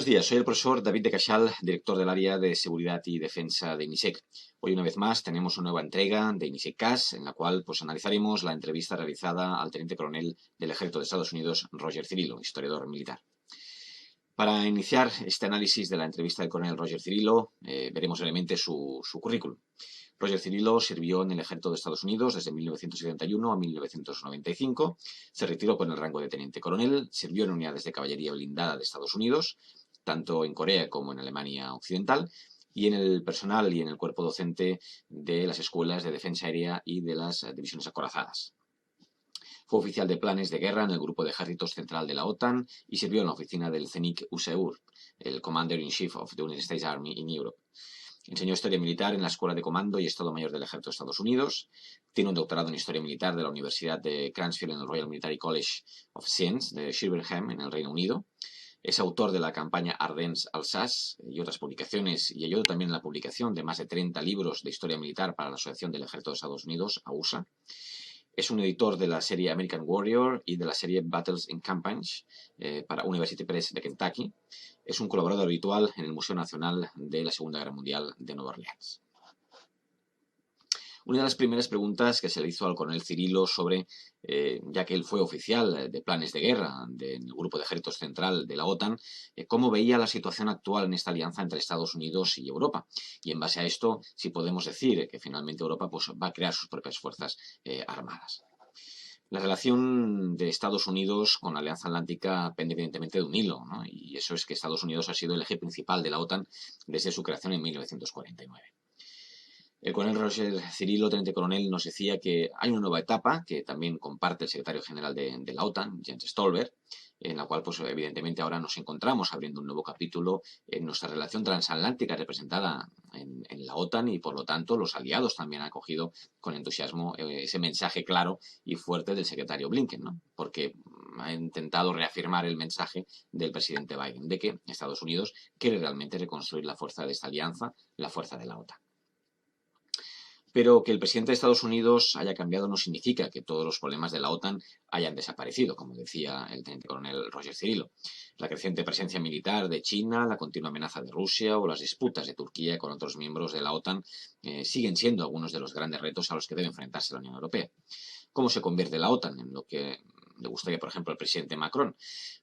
Buenos días, soy el profesor David de Cachal, director del área de seguridad y defensa de INISEC. Hoy una vez más tenemos una nueva entrega de INISEC CAS, en la cual analizaremos la entrevista realizada al teniente coronel del Ejército de Estados Unidos, Roger Cirillo, historiador militar. Para iniciar este análisis de la entrevista del coronel Roger Cirillo, veremos brevemente su currículum. Roger Cirillo sirvió en el Ejército de Estados Unidos desde 1971 a 1995, se retiró con el rango de teniente coronel, sirvió en unidades de caballería blindada de Estados Unidos, tanto en Corea como en Alemania Occidental, y en el personal y en el cuerpo docente de las escuelas de defensa aérea y de las divisiones acorazadas. Fue oficial de planes de guerra en el Grupo de Ejércitos Central de la OTAN y sirvió en la oficina del CENIC-USEUR, el Commander-in-Chief of the United States Army in Europe. Enseñó Historia Militar en la Escuela de Comando y Estado Mayor del Ejército de Estados Unidos. Tiene un doctorado en Historia Militar de la Universidad de Cransfield en el Royal Military College of Science de Shirburham, en el Reino Unido. Es autor de la campaña Ardennes-Alsace y otras publicaciones, y ayudó también en la publicación de más de 30 libros de historia militar para la Asociación del Ejército de Estados Unidos, AUSA. Es un editor de la serie American Warrior y de la serie Battles in Campaigns para University Press de Kentucky. Es un colaborador habitual en el Museo Nacional de la Segunda Guerra Mundial de Nueva Orleans. Una de las primeras preguntas que se le hizo al coronel Cirillo sobre, ya que él fue oficial de planes de guerra del Grupo de Ejércitos Central de la OTAN, cómo veía la situación actual en esta alianza entre Estados Unidos y Europa. Y en base a esto, sí podemos decir que finalmente Europa va a crear sus propias fuerzas armadas. La relación de Estados Unidos con la Alianza Atlántica pende evidentemente de un hilo, ¿no? Y eso es que Estados Unidos ha sido el eje principal de la OTAN desde su creación en 1949. El coronel Roger Cirillo, teniente coronel, nos decía que hay una nueva etapa que también comparte el secretario general de la OTAN, Jens Stoltenberg, en la cual, evidentemente, ahora nos encontramos abriendo un nuevo capítulo en nuestra relación transatlántica representada en la OTAN y, por lo tanto, los aliados también han acogido con entusiasmo ese mensaje claro y fuerte del secretario Blinken, ¿no? Porque ha intentado reafirmar el mensaje del presidente Biden de que Estados Unidos quiere realmente reconstruir la fuerza de esta alianza, la fuerza de la OTAN. Pero que el presidente de Estados Unidos haya cambiado no significa que todos los problemas de la OTAN hayan desaparecido, como decía el teniente coronel Roger Cirillo. La creciente presencia militar de China, la continua amenaza de Rusia o las disputas de Turquía con otros miembros de la OTAN siguen siendo algunos de los grandes retos a los que debe enfrentarse la Unión Europea. ¿Cómo se convierte la OTAN en lo que le gustaría, por ejemplo, al presidente Macron?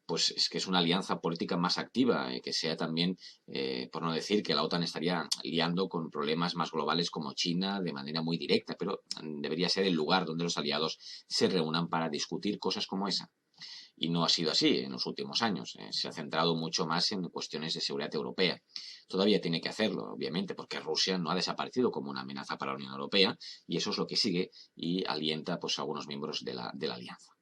Pues es que es una alianza política más activa, que sea también, por no decir que la OTAN estaría liando con problemas más globales como China de manera muy directa, pero debería ser el lugar donde los aliados se reúnan para discutir cosas como esa. Y no ha sido así en los últimos años. Se ha centrado mucho más en cuestiones de seguridad europea. Todavía tiene que hacerlo, obviamente, porque Rusia no ha desaparecido como una amenaza para la Unión Europea y eso es lo que sigue y alienta a algunos miembros de la alianza.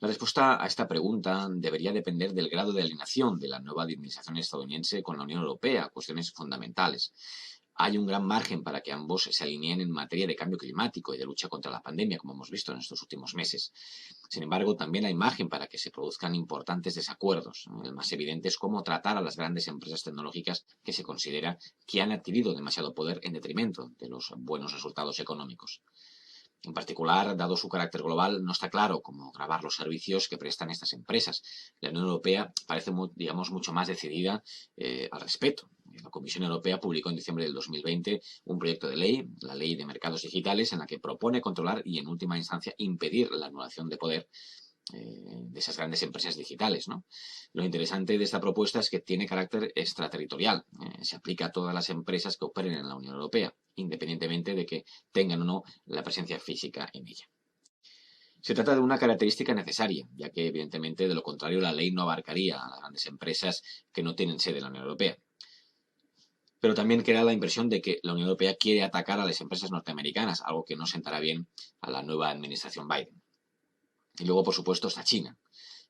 La respuesta a esta pregunta debería depender del grado de alineación de la nueva administración estadounidense con la Unión Europea, cuestiones fundamentales. Hay un gran margen para que ambos se alineen en materia de cambio climático y de lucha contra la pandemia, como hemos visto en estos últimos meses. Sin embargo, también hay margen para que se produzcan importantes desacuerdos. El más evidente es cómo tratar a las grandes empresas tecnológicas que se considera que han adquirido demasiado poder en detrimento de los buenos resultados económicos. En particular, dado su carácter global, no está claro cómo gravar los servicios que prestan estas empresas. La Unión Europea parece, mucho más decidida al respecto. La Comisión Europea publicó en diciembre del 2020 un proyecto de ley, la Ley de Mercados Digitales, en la que propone controlar y, en última instancia, impedir la anulación de poder de esas grandes empresas digitales, ¿no? Lo interesante de esta propuesta es que tiene carácter extraterritorial. Se aplica a todas las empresas que operen en la Unión Europea, independientemente de que tengan o no la presencia física en ella. Se trata de una característica necesaria, ya que evidentemente de lo contrario la ley no abarcaría a las grandes empresas que no tienen sede en la Unión Europea. Pero también crea la impresión de que la Unión Europea quiere atacar a las empresas norteamericanas, algo que no sentará bien a la nueva administración Biden. Y luego, por supuesto, está China.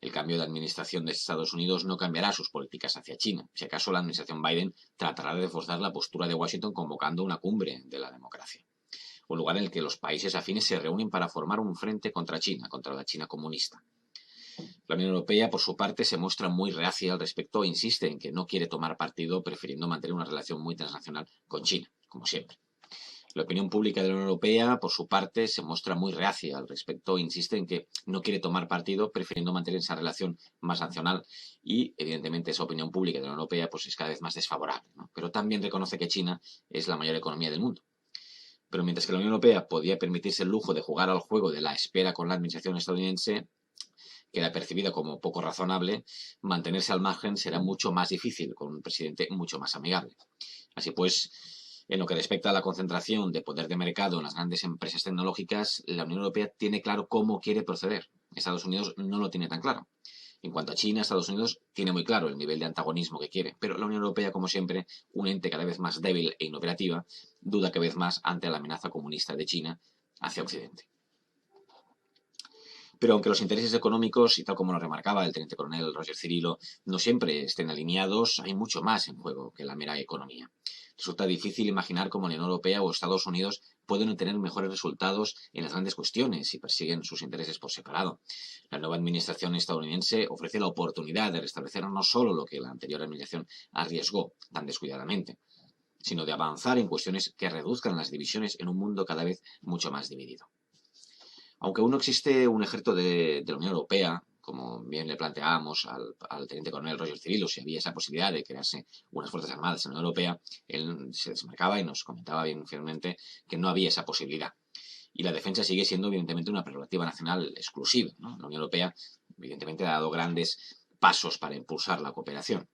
El cambio de administración de Estados Unidos no cambiará sus políticas hacia China. Si acaso la administración Biden tratará de reforzar la postura de Washington convocando una cumbre de la democracia. Un lugar en el que los países afines se reúnen para formar un frente contra China, contra la China comunista. La Unión Europea, por su parte, se muestra muy reacia al respecto e insiste en que no quiere tomar partido, prefiriendo mantener una relación muy transnacional con China, como siempre. La opinión pública de la Unión Europea, por su parte, se muestra muy reacia al respecto, insiste en que no quiere tomar partido, prefiriendo mantener esa relación más nacional y, evidentemente, esa opinión pública de la Unión Europea pues, es cada vez más desfavorable, ¿no? Pero también reconoce que China es la mayor economía del mundo. Pero mientras que la Unión Europea podía permitirse el lujo de jugar al juego de la espera con la administración estadounidense, que era percibida como poco razonable, mantenerse al margen será mucho más difícil con un presidente mucho más amigable. Así pues, en lo que respecta a la concentración de poder de mercado en las grandes empresas tecnológicas, la Unión Europea tiene claro cómo quiere proceder. Estados Unidos no lo tiene tan claro. En cuanto a China, Estados Unidos tiene muy claro el nivel de antagonismo que quiere, pero la Unión Europea, como siempre, un ente cada vez más débil e inoperativa, duda cada vez más ante la amenaza comunista de China hacia Occidente. Pero aunque los intereses económicos, y tal como lo remarcaba el teniente coronel Roger Cirilo, no siempre estén alineados, hay mucho más en juego que la mera economía. Resulta difícil imaginar cómo la Unión Europea o Estados Unidos pueden obtener mejores resultados en las grandes cuestiones si persiguen sus intereses por separado. La nueva administración estadounidense ofrece la oportunidad de restablecer no solo lo que la anterior administración arriesgó tan descuidadamente, sino de avanzar en cuestiones que reduzcan las divisiones en un mundo cada vez mucho más dividido. Aunque aún no existe un ejército de la Unión Europea, como bien le planteábamos al teniente coronel Roger Cirilo, si había esa posibilidad de crearse unas fuerzas armadas en la Unión Europea, él se desmarcaba y nos comentaba bien firmemente que no había esa posibilidad. Y la defensa sigue siendo, evidentemente, una prerrogativa nacional exclusiva, ¿no? La Unión Europea, evidentemente, ha dado grandes pasos para impulsar la cooperación.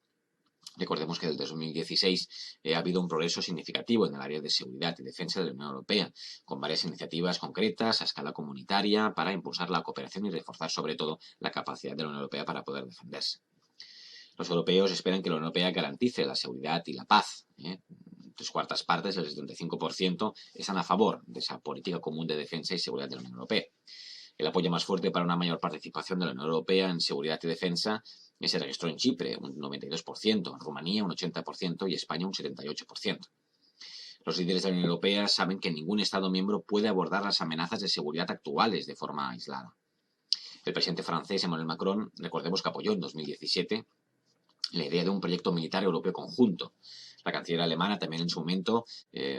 Recordemos que desde 2016 ha habido un progreso significativo en el área de seguridad y defensa de la Unión Europea, con varias iniciativas concretas a escala comunitaria para impulsar la cooperación y reforzar sobre todo la capacidad de la Unión Europea para poder defenderse. Los europeos esperan que la Unión Europea garantice la seguridad y la paz. 3/4 partes, el 75%, están a favor de esa política común de defensa y seguridad de la Unión Europea. El apoyo más fuerte para una mayor participación de la Unión Europea en seguridad y defensa se registró en Chipre, un 92%, en Rumanía un 80% y España un 78%. Los líderes de la Unión Europea saben que ningún Estado miembro puede abordar las amenazas de seguridad actuales de forma aislada. El presidente francés Emmanuel Macron, recordemos que apoyó en 2017 la idea de un proyecto militar europeo conjunto. La canciller alemana también en su momento,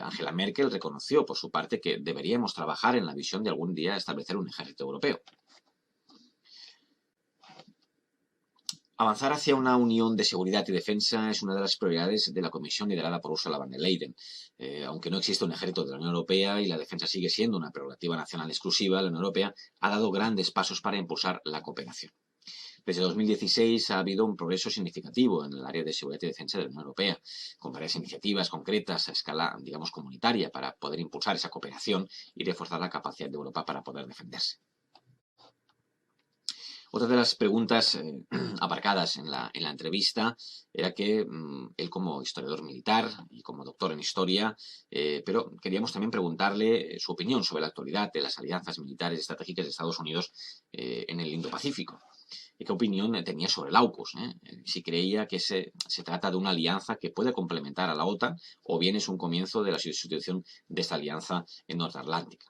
Angela Merkel, reconoció por su parte que deberíamos trabajar en la visión de algún día establecer un ejército europeo. Avanzar hacia una unión de seguridad y defensa es una de las prioridades de la Comisión liderada por Ursula von der Leyen. Aunque no existe un ejército de la Unión Europea y la defensa sigue siendo una prerrogativa nacional exclusiva, la Unión Europea ha dado grandes pasos para impulsar la cooperación. Desde 2016 ha habido un progreso significativo en el área de seguridad y defensa de la Unión Europea, con varias iniciativas concretas a escala, digamos, comunitaria para poder impulsar esa cooperación y reforzar la capacidad de Europa para poder defenderse. Otra de las preguntas abarcadas en la entrevista era que él como historiador militar y como doctor en historia, pero queríamos también preguntarle su opinión sobre la actualidad de las alianzas militares estratégicas de Estados Unidos en el Indo-Pacífico. ¿Y qué opinión tenía sobre el AUKUS? Si creía que se trata de una alianza que puede complementar a la OTAN o bien es un comienzo de la sustitución de esta alianza en Norteatlántica.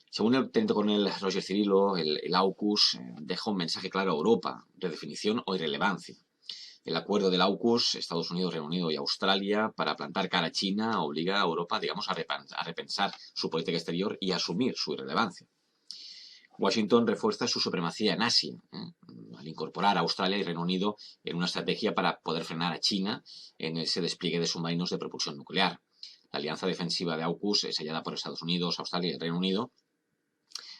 Según el teniente coronel Roger Cirilo, el AUKUS deja un mensaje claro a Europa, redefinición o irrelevancia. El acuerdo del AUKUS, Estados Unidos, Reino Unido y Australia, para plantar cara a China, obliga a Europa, digamos, a repensar su política exterior y a asumir su irrelevancia. Washington refuerza su supremacía en Asia, al incorporar a Australia y Reino Unido en una estrategia para poder frenar a China en ese despliegue de submarinos de propulsión nuclear. La alianza defensiva de AUKUS, sellada por Estados Unidos, Australia y el Reino Unido,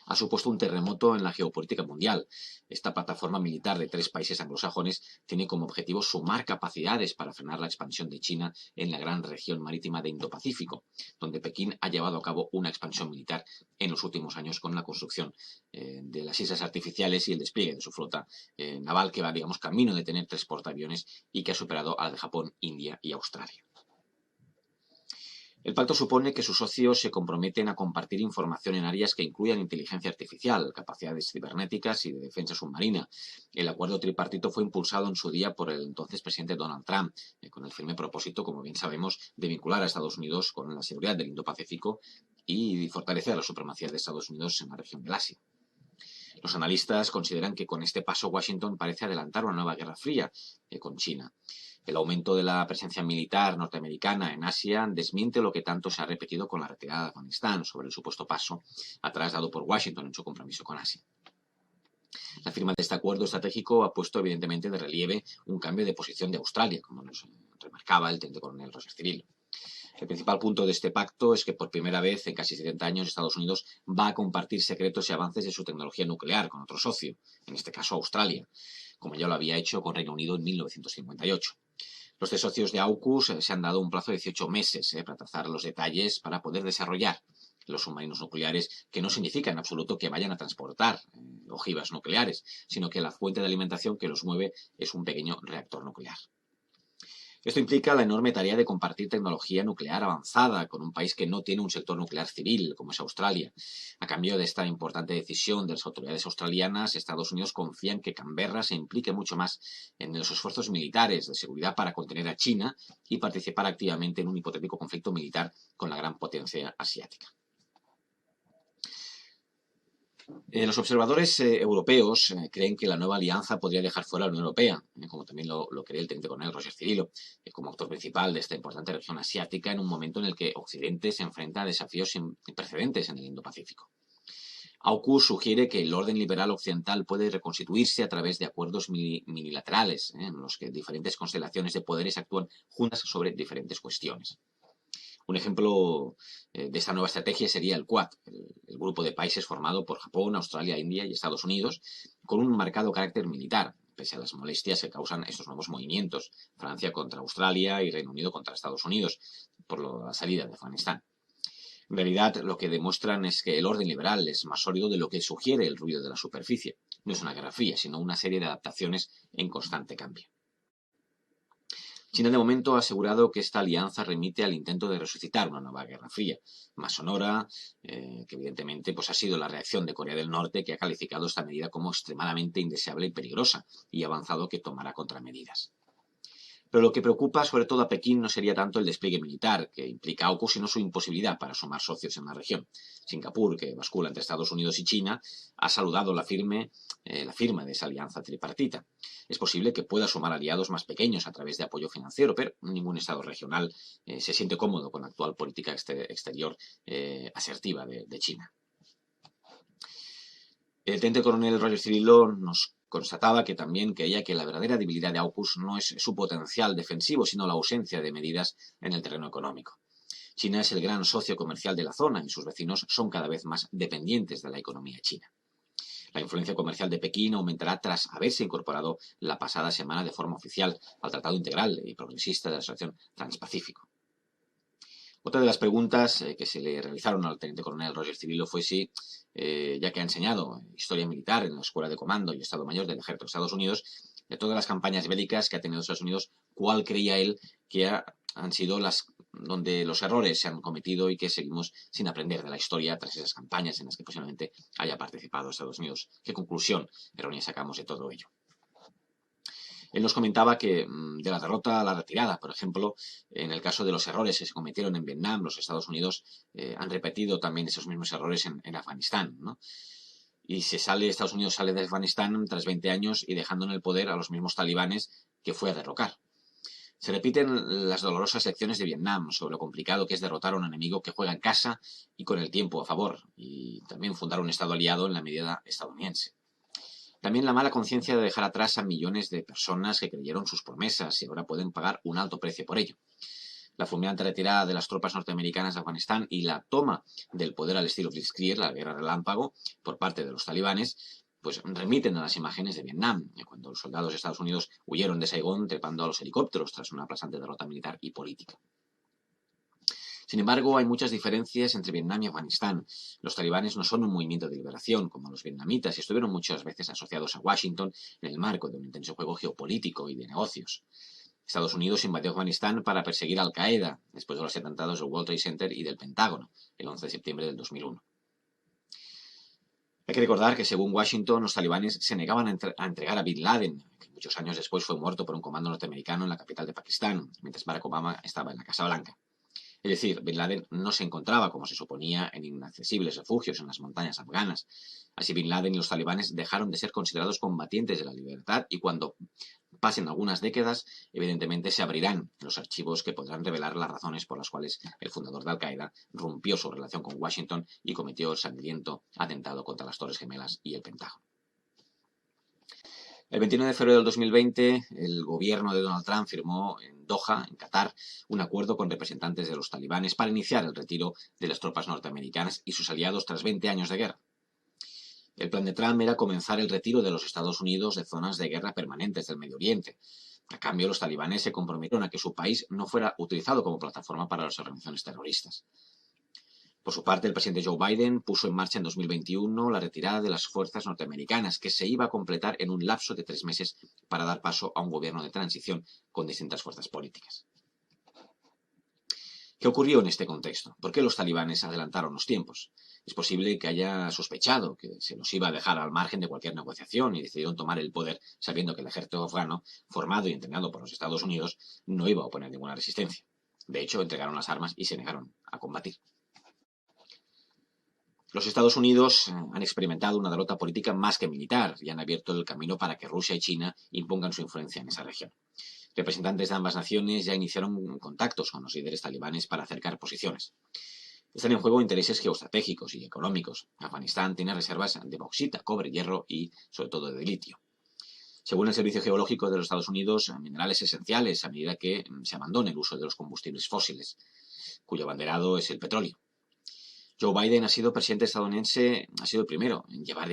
ha supuesto un terremoto en la geopolítica mundial. Esta plataforma militar de 3 países anglosajones tiene como objetivo sumar capacidades para frenar la expansión de China en la gran región marítima de Indo-Pacífico, donde Pekín ha llevado a cabo una expansión militar en los últimos años con la construcción de las islas artificiales y el despliegue de su flota naval que va, digamos, camino de tener 3 portaaviones y que ha superado a la de Japón, India y Australia. El pacto supone que sus socios se comprometen a compartir información en áreas que incluyan inteligencia artificial, capacidades cibernéticas y de defensa submarina. El acuerdo tripartito fue impulsado en su día por el entonces presidente Donald Trump, con el firme propósito, como bien sabemos, de vincular a Estados Unidos con la seguridad del Indo-Pacífico y fortalecer la supremacía de Estados Unidos en la región del Asia. Los analistas consideran que con este paso Washington parece adelantar una nueva guerra fría con China. El aumento de la presencia militar norteamericana en Asia desmiente lo que tanto se ha repetido con la retirada de Afganistán sobre el supuesto paso atrás dado por Washington en su compromiso con Asia. La firma de este acuerdo estratégico ha puesto evidentemente de relieve un cambio de posición de Australia, como nos remarcaba el teniente coronel Roger Cirillo. El principal punto de este pacto es que por primera vez en casi 70 años Estados Unidos va a compartir secretos y avances de su tecnología nuclear con otro socio, en este caso Australia, como ya lo había hecho con Reino Unido en 1958. Los tres socios de AUKUS se han dado un plazo de 18 meses para trazar los detalles para poder desarrollar los submarinos nucleares, que no significa en absoluto que vayan a transportar ojivas nucleares, sino que la fuente de alimentación que los mueve es un pequeño reactor nuclear. Esto implica la enorme tarea de compartir tecnología nuclear avanzada con un país que no tiene un sector nuclear civil, como es Australia. A cambio de esta importante decisión de las autoridades australianas, Estados Unidos confía en que Canberra se implique mucho más en los esfuerzos militares de seguridad para contener a China y participar activamente en un hipotético conflicto militar con la gran potencia asiática. Los observadores europeos creen que la nueva alianza podría dejar fuera a la Unión Europea, como también lo cree el teniente coronel Roger Cirillo, como actor principal de esta importante región asiática en un momento en el que Occidente se enfrenta a desafíos sin precedentes en el Indo-Pacífico. AUKUS sugiere que el orden liberal occidental puede reconstituirse a través de acuerdos minilaterales, en los que diferentes constelaciones de poderes actúan juntas sobre diferentes cuestiones. Un ejemplo de esta nueva estrategia sería el Quad, el grupo de países formado por Japón, Australia, India y Estados Unidos, con un marcado carácter militar, pese a las molestias que causan estos nuevos movimientos, Francia contra Australia y Reino Unido contra Estados Unidos, por la salida de Afganistán. En realidad, lo que demuestran es que el orden liberal es más sólido de lo que sugiere el ruido de la superficie. No es una guerra fría, sino una serie de adaptaciones en constante cambio. China de momento ha asegurado que esta alianza remite al intento de resucitar una nueva guerra fría, más sonora, que evidentemente pues, ha sido la reacción de Corea del Norte, que ha calificado esta medida como extremadamente indeseable y peligrosa, y ha avanzado que tomará contramedidas. Pero lo que preocupa sobre todo a Pekín no sería tanto el despliegue militar que implica AUKUS, sino su imposibilidad para sumar socios en la región. Singapur, que bascula entre Estados Unidos y China, ha saludado la firma de esa alianza tripartita. Es posible que pueda sumar aliados más pequeños a través de apoyo financiero, pero ningún Estado regional se siente cómodo con la actual política exterior asertiva de China. El teniente coronel Roger Cirillo nos constataba que también creía que la verdadera debilidad de AUKUS no es su potencial defensivo, sino la ausencia de medidas en el terreno económico. China es el gran socio comercial de la zona y sus vecinos son cada vez más dependientes de la economía china. La influencia comercial de Pekín aumentará tras haberse incorporado la pasada semana de forma oficial al Tratado Integral y Progresista de la Asociación Transpacífico. Otra de las preguntas que se le realizaron al teniente coronel Roger Cirillo fue si, ya que ha enseñado historia militar en la Escuela de Comando y Estado Mayor del Ejército de Estados Unidos, de todas las campañas bélicas que ha tenido Estados Unidos, ¿cuál creía él que han sido las donde los errores se han cometido y que seguimos sin aprender de la historia tras esas campañas en las que posiblemente haya participado Estados Unidos? ¿Qué conclusión errónea sacamos de todo ello? Él nos comentaba que de la derrota a la retirada, por ejemplo, en el caso de los errores que se cometieron en Vietnam, los Estados Unidos han repetido también esos mismos errores en Afganistán, ¿no? Y Estados Unidos sale de Afganistán tras 20 años y dejando en el poder a los mismos talibanes que fue a derrocar. Se repiten las dolorosas lecciones de Vietnam sobre lo complicado que es derrotar a un enemigo que juega en casa y con el tiempo a favor, y también fundar un Estado aliado en la medida estadounidense. También la mala conciencia de dejar atrás a millones de personas que creyeron sus promesas y ahora pueden pagar un alto precio por ello. La fulminante retirada de las tropas norteamericanas de Afganistán y la toma del poder al estilo Blitzkrieg, la guerra relámpago, por parte de los talibanes, pues remiten a las imágenes de Vietnam, cuando los soldados de Estados Unidos huyeron de Saigón trepando a los helicópteros tras una aplastante derrota militar y política. Sin embargo, hay muchas diferencias entre Vietnam y Afganistán. Los talibanes no son un movimiento de liberación como los vietnamitas y estuvieron muchas veces asociados a Washington en el marco de un intenso juego geopolítico y de negocios. Estados Unidos invadió Afganistán para perseguir a Al-Qaeda después de los atentados del World Trade Center y del Pentágono el 11 de septiembre del 2001. Hay que recordar que, según Washington, los talibanes se negaban a entregar a Bin Laden, que muchos años después fue muerto por un comando norteamericano en la capital de Pakistán, mientras Barack Obama estaba en la Casa Blanca. Es decir, Bin Laden no se encontraba, como se suponía, en inaccesibles refugios en las montañas afganas. Así, Bin Laden y los talibanes dejaron de ser considerados combatientes de la libertad y cuando pasen algunas décadas, evidentemente se abrirán los archivos que podrán revelar las razones por las cuales el fundador de Al-Qaeda rompió su relación con Washington y cometió el sangriento atentado contra las Torres Gemelas y el Pentágono. El 29 de febrero del 2020, el gobierno de Donald Trump firmó en Doha, en Qatar, un acuerdo con representantes de los talibanes para iniciar el retiro de las tropas norteamericanas y sus aliados tras 20 años de guerra. El plan de Trump era comenzar el retiro de los Estados Unidos de zonas de guerra permanentes del Medio Oriente. A cambio, los talibanes se comprometieron a que su país no fuera utilizado como plataforma para las organizaciones terroristas. Por su parte, el presidente Joe Biden puso en marcha en 2021 la retirada de las fuerzas norteamericanas, que se iba a completar en un lapso de 3 meses para dar paso a un gobierno de transición con distintas fuerzas políticas. ¿Qué ocurrió en este contexto? ¿Por qué los talibanes adelantaron los tiempos? Es posible que haya sospechado que se los iba a dejar al margen de cualquier negociación y decidieron tomar el poder sabiendo que el ejército afgano, formado y entrenado por los Estados Unidos, no iba a oponer ninguna resistencia. De hecho, entregaron las armas y se negaron a combatir. Los Estados Unidos han experimentado una derrota política más que militar y han abierto el camino para que Rusia y China impongan su influencia en esa región. Representantes de ambas naciones ya iniciaron contactos con los líderes talibanes para acercar posiciones. Están en juego intereses geoestratégicos y económicos. Afganistán tiene reservas de bauxita, cobre, hierro y, sobre todo, de litio. Según el Servicio Geológico de los Estados Unidos, minerales esenciales a medida que se abandone el uso de los combustibles fósiles, cuyo abanderado es el petróleo. Joe Biden ha sido presidente estadounidense, ha sido el primero en llevar,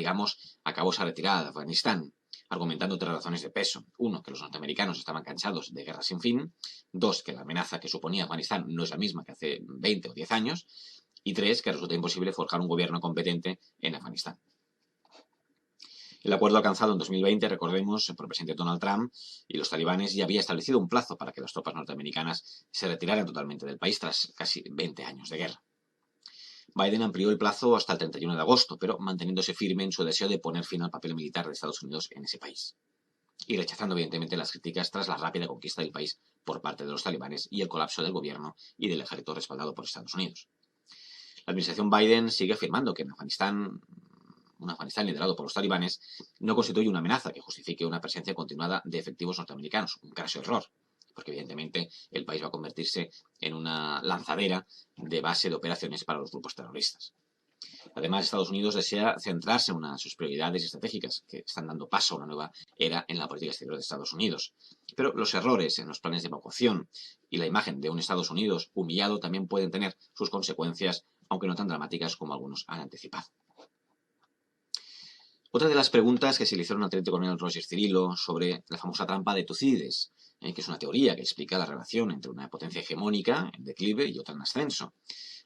a cabo esa retirada de Afganistán, argumentando 3 razones de peso. 1, que los norteamericanos estaban cansados de guerras sin fin. 2, que la amenaza que suponía Afganistán no es la misma que hace 20 o 10 años. Y 3, que resulta imposible forjar un gobierno competente en Afganistán. El acuerdo alcanzado en 2020, recordemos, por el presidente Donald Trump y los talibanes ya había establecido un plazo para que las tropas norteamericanas se retiraran totalmente del país tras casi 20 años de guerra. Biden amplió el plazo hasta el 31 de agosto, pero manteniéndose firme en su deseo de poner fin al papel militar de Estados Unidos en ese país. Y rechazando evidentemente las críticas tras la rápida conquista del país por parte de los talibanes y el colapso del gobierno y del ejército respaldado por Estados Unidos. La administración Biden sigue afirmando que en Afganistán, un Afganistán liderado por los talibanes, no constituye una amenaza que justifique una presencia continuada de efectivos norteamericanos. Un graso error, porque evidentemente el país va a convertirse en una lanzadera de base de operaciones para los grupos terroristas. Además, Estados Unidos desea centrarse en una de sus prioridades estratégicas, que están dando paso a una nueva era en la política exterior de Estados Unidos. Pero los errores en los planes de evacuación y la imagen de un Estados Unidos humillado también pueden tener sus consecuencias, aunque no tan dramáticas como algunos han anticipado. Otra de las preguntas que se le hicieron al teniente coronel Roger Cirillo sobre la famosa trampa de Tucídides, que es una teoría que explica la relación entre una potencia hegemónica en declive y otra en ascenso.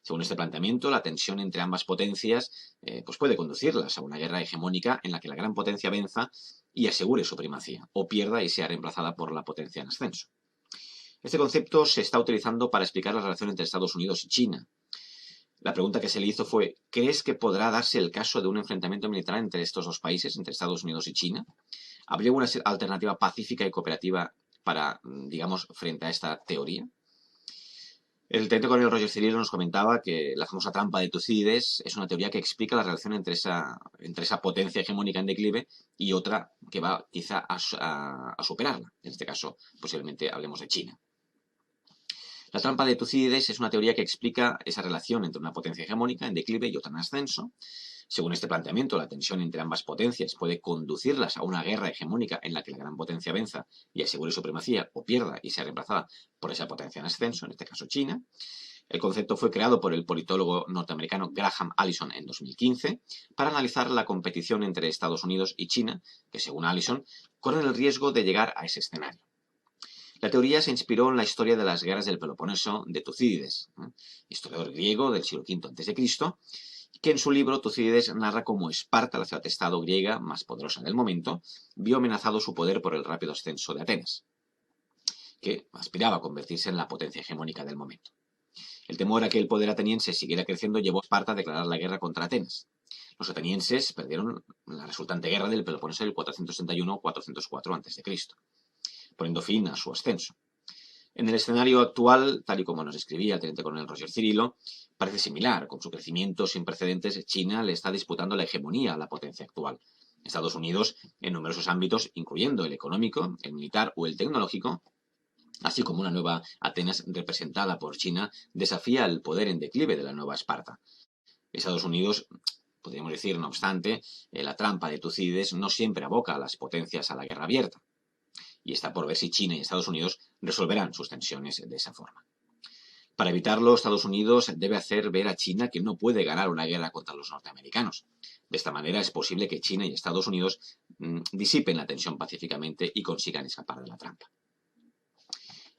Según este planteamiento, la tensión entre ambas potencias puede conducirlas a una guerra hegemónica en la que la gran potencia venza y asegure su primacía, o pierda y sea reemplazada por la potencia en ascenso. Este concepto se está utilizando para explicar la relación entre Estados Unidos y China. La pregunta que se le hizo fue, ¿crees que podrá darse el caso de un enfrentamiento militar entre estos dos países, entre Estados Unidos y China? ¿Habría una alternativa pacífica y cooperativa para, frente a esta teoría? El teniente coronel Roger Cirillo nos comentaba que la famosa trampa de Tucídides es una teoría que explica la relación entre esa potencia hegemónica en declive y otra que va quizá a superarla. En este caso, posiblemente hablemos de China. La trampa de Tucídides es una teoría que explica esa relación entre una potencia hegemónica en declive y otra en ascenso. Según este planteamiento, la tensión entre ambas potencias puede conducirlas a una guerra hegemónica en la que la gran potencia venza y asegure su primacía o pierda y sea reemplazada por esa potencia en ascenso, en este caso China. El concepto fue creado por el politólogo norteamericano Graham Allison en 2015 para analizar la competición entre Estados Unidos y China, que según Allison, corren el riesgo de llegar a ese escenario. La teoría se inspiró en la historia de las guerras del Peloponeso de Tucídides, historiador griego del siglo V a.C., que en su libro Tucídides narra cómo Esparta, la ciudad-estado griega más poderosa del momento, vio amenazado su poder por el rápido ascenso de Atenas, que aspiraba a convertirse en la potencia hegemónica del momento. El temor a que el poder ateniense siguiera creciendo llevó a Esparta a declarar la guerra contra Atenas. Los atenienses perdieron la resultante guerra del Peloponeso del 431-404 a.C., poniendo fin a su ascenso. En el escenario actual, tal y como nos escribía el teniente coronel Roger Cirillo, parece similar. Con su crecimiento sin precedentes, China le está disputando la hegemonía a la potencia actual. Estados Unidos, en numerosos ámbitos, incluyendo el económico, el militar o el tecnológico, así como una nueva Atenas representada por China, desafía el poder en declive de la nueva Esparta. Estados Unidos, podríamos decir, no obstante, la trampa de Tucídides no siempre aboca a las potencias a la guerra abierta, y está por ver si China y Estados Unidos resolverán sus tensiones de esa forma. Para evitarlo, Estados Unidos debe hacer ver a China que no puede ganar una guerra contra los norteamericanos. De esta manera es posible que China y Estados Unidos disipen la tensión pacíficamente y consigan escapar de la trampa.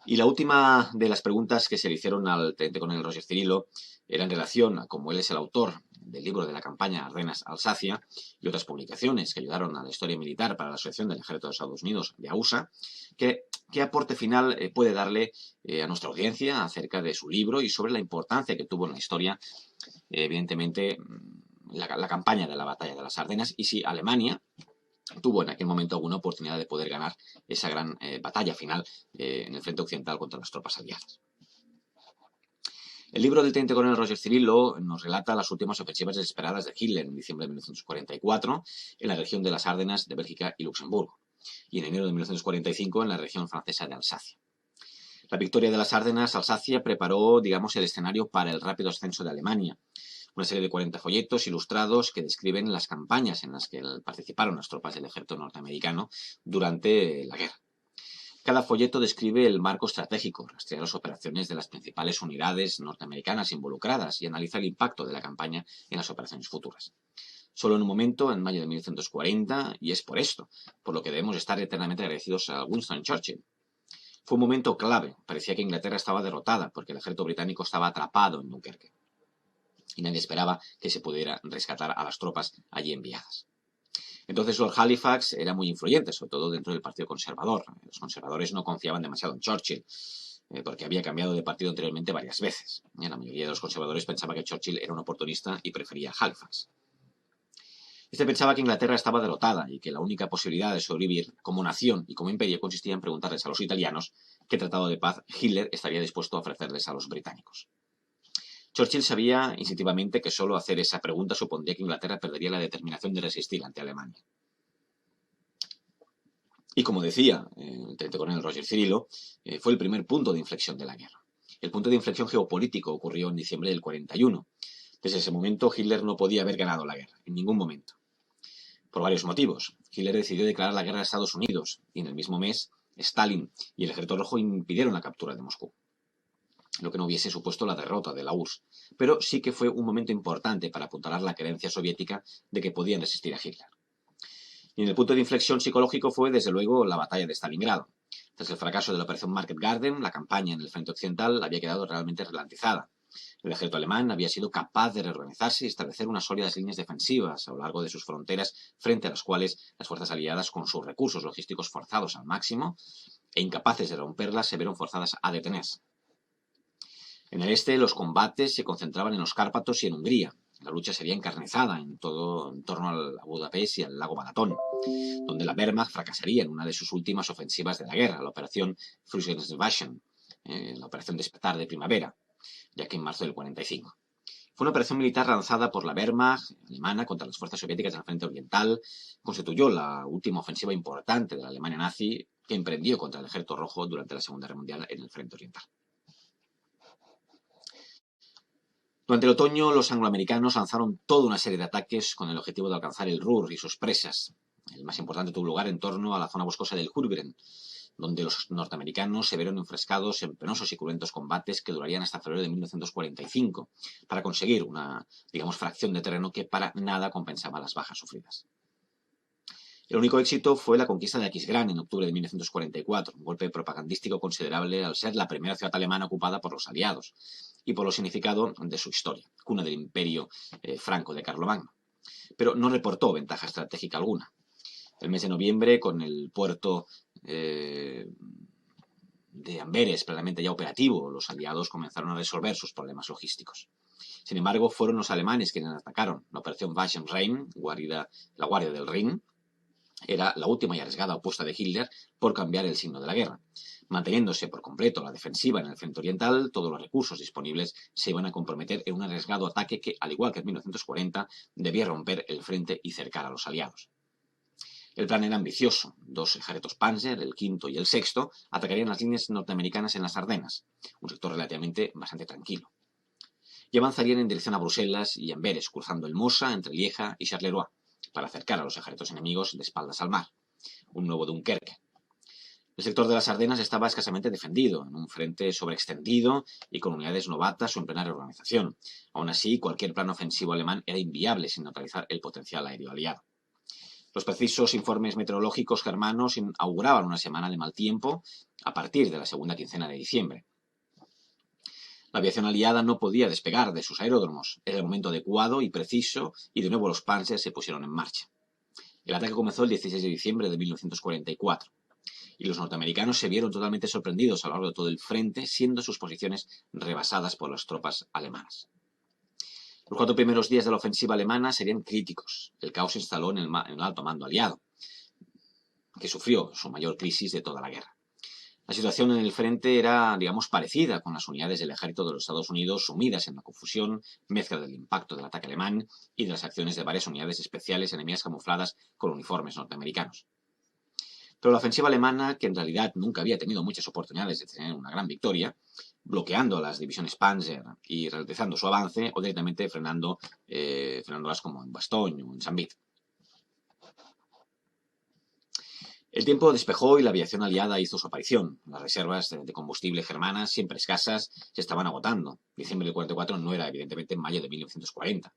Y la última de las preguntas que se le hicieron al teniente coronel Roger Cirillo era en relación a cómo él es el autor del libro de la campaña Ardenas-Alsacia y otras publicaciones que ayudaron a la historia militar para la Asociación del Ejército de Estados Unidos, de AUSA, qué aporte final puede darle a nuestra audiencia acerca de su libro y sobre la importancia que tuvo en la historia, evidentemente, la campaña de la batalla de las Ardenas, y si Alemania tuvo en aquel momento alguna oportunidad de poder ganar esa gran batalla final en el frente occidental contra las tropas aliadas. El libro del teniente coronel Roger Cirillo nos relata las últimas ofensivas desesperadas de Hitler en diciembre de 1944 en la región de las Ardenas de Bélgica y Luxemburgo, y en enero de 1945 en la región francesa de Alsacia. La victoria de las Ardenas, Alsacia, preparó, digamos, el escenario para el rápido ascenso de Alemania. Una serie de 40 folletos ilustrados que describen las campañas en las que participaron las tropas del ejército norteamericano durante la guerra. Cada folleto describe el marco estratégico, rastrea las operaciones de las principales unidades norteamericanas involucradas y analiza el impacto de la campaña en las operaciones futuras. Solo en un momento, en mayo de 1940, y es por esto, por lo que debemos estar eternamente agradecidos a Winston Churchill. Fue un momento clave, parecía que Inglaterra estaba derrotada porque el ejército británico estaba atrapado en Dunkerque y nadie esperaba que se pudiera rescatar a las tropas allí enviadas. Entonces Lord Halifax era muy influyente, sobre todo dentro del Partido Conservador. Los conservadores no confiaban demasiado en Churchill, porque había cambiado de partido anteriormente varias veces. La mayoría de los conservadores pensaba que Churchill era un oportunista y prefería a Halifax. Este pensaba que Inglaterra estaba derrotada y que la única posibilidad de sobrevivir como nación y como imperio consistía en preguntarles a los italianos qué tratado de paz Hitler estaría dispuesto a ofrecerles a los británicos. Churchill sabía instintivamente que solo hacer esa pregunta supondría que Inglaterra perdería la determinación de resistir ante Alemania. Y como decía el teniente coronel Roger Cirillo, fue el primer punto de inflexión de la guerra. El punto de inflexión geopolítico ocurrió en diciembre del 41. Desde ese momento Hitler no podía haber ganado la guerra, en ningún momento. Por varios motivos. Hitler decidió declarar la guerra a Estados Unidos y en el mismo mes Stalin y el Ejército Rojo impidieron la captura de Moscú, lo que no hubiese supuesto la derrota de la URSS, pero sí que fue un momento importante para apuntalar la creencia soviética de que podían resistir a Hitler. Y en el punto de inflexión psicológico fue, desde luego, la batalla de Stalingrado. Tras el fracaso de la operación Market Garden, la campaña en el frente occidental había quedado realmente ralentizada. El ejército alemán había sido capaz de reorganizarse y establecer unas sólidas líneas defensivas a lo largo de sus fronteras, frente a las cuales las fuerzas aliadas, con sus recursos logísticos forzados al máximo e incapaces de romperlas, se vieron forzadas a detenerse. En el este, los combates se concentraban en los Cárpatos y en Hungría. La lucha sería encarnizada en torno a Budapest y al lago Balatón, donde la Wehrmacht fracasaría en una de sus últimas ofensivas de la guerra, la operación Frühlingswaffen, la operación Despertar de Primavera, ya que en marzo del 45. Fue una operación militar lanzada por la Wehrmacht alemana contra las fuerzas soviéticas en el frente oriental. Constituyó la última ofensiva importante de la Alemania nazi que emprendió contra el Ejército Rojo durante la Segunda Guerra Mundial en el frente oriental. Durante el otoño, los angloamericanos lanzaron toda una serie de ataques con el objetivo de alcanzar el Ruhr y sus presas. El más importante tuvo lugar en torno a la zona boscosa del Hürgren, donde los norteamericanos se vieron enfrescados en penosos y cruentos combates que durarían hasta febrero de 1945, para conseguir una, fracción de terreno que para nada compensaba las bajas sufridas. El único éxito fue la conquista de Aquisgrán en octubre de 1944, un golpe propagandístico considerable al ser la primera ciudad alemana ocupada por los aliados y por lo significado de su historia, cuna del imperio franco de Carlomagno. Pero no reportó ventaja estratégica alguna. El mes de noviembre, con el puerto de Amberes plenamente ya operativo, los aliados comenzaron a resolver sus problemas logísticos. Sin embargo, fueron los alemanes quienes atacaron. La operación Waffen Rhein, la Guardia del Rin, era la última y arriesgada apuesta de Hitler por cambiar el signo de la guerra. Manteniéndose por completo la defensiva en el frente oriental, todos los recursos disponibles se iban a comprometer en un arriesgado ataque que, al igual que en 1940, debía romper el frente y cercar a los aliados. El plan era ambicioso. 2 ejércitos Panzer, el quinto y el sexto, atacarían las líneas norteamericanas en las Ardenas, un sector relativamente bastante tranquilo, y avanzarían en dirección a Bruselas y Amberes, cruzando el Mosa entre Lieja y Charleroi, para acercar a los ejércitos enemigos de espaldas al mar, un nuevo Dunkerque. El sector de las Ardenas estaba escasamente defendido, en un frente sobreextendido y con unidades novatas o en plena reorganización. Aún así, cualquier plan ofensivo alemán era inviable sin neutralizar el potencial aéreo aliado. Los precisos informes meteorológicos germanos auguraban una semana de mal tiempo a partir de la segunda quincena de diciembre. La aviación aliada no podía despegar de sus aeródromos. Era el momento adecuado y preciso, y de nuevo los Panzers se pusieron en marcha. El ataque comenzó el 16 de diciembre de 1944. Y los norteamericanos se vieron totalmente sorprendidos a lo largo de todo el frente, siendo sus posiciones rebasadas por las tropas alemanas. Los 4 primeros días de la ofensiva alemana serían críticos. El caos se instaló en el alto mando aliado, que sufrió su mayor crisis de toda la guerra. La situación en el frente era, digamos, parecida, con las unidades del ejército de los Estados Unidos sumidas en la confusión, mezcla del impacto del ataque alemán y de las acciones de varias unidades especiales enemigas camufladas con uniformes norteamericanos. Pero la ofensiva alemana, que en realidad nunca había tenido muchas oportunidades de tener una gran victoria, bloqueando a las divisiones Panzer y ralentizando su avance, o directamente frenándolas como en Bastogne o en Saint-Vith. El tiempo despejó y la aviación aliada hizo su aparición. Las reservas de combustible germanas, siempre escasas, se estaban agotando. Diciembre del 44 no era, evidentemente, en mayo de 1940.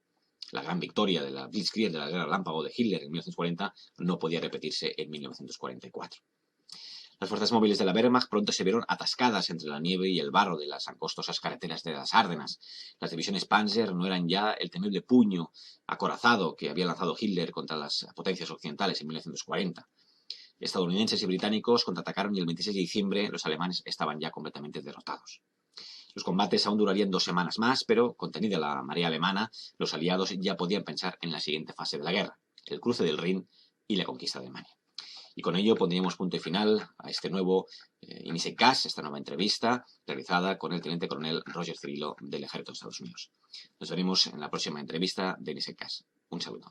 La gran victoria de la Blitzkrieg, de la guerra relámpago de Hitler en 1940, no podía repetirse en 1944. Las fuerzas móviles de la Wehrmacht pronto se vieron atascadas entre la nieve y el barro de las angostosas carreteras de las Ardenas. Las divisiones Panzer no eran ya el temible puño acorazado que había lanzado Hitler contra las potencias occidentales en 1940. Estadounidenses y británicos contraatacaron y el 26 de diciembre los alemanes estaban ya completamente derrotados. Los combates aún durarían 2 semanas más, pero, contenida la marea alemana, los aliados ya podían pensar en la siguiente fase de la guerra, el cruce del Rin y la conquista de Alemania. Y con ello pondríamos punto y final a este nuevo Insekcast, esta nueva entrevista realizada con el teniente coronel Roger Cirillo del Ejército de Estados Unidos. Nos veremos en la próxima entrevista de Insekcast. Un saludo.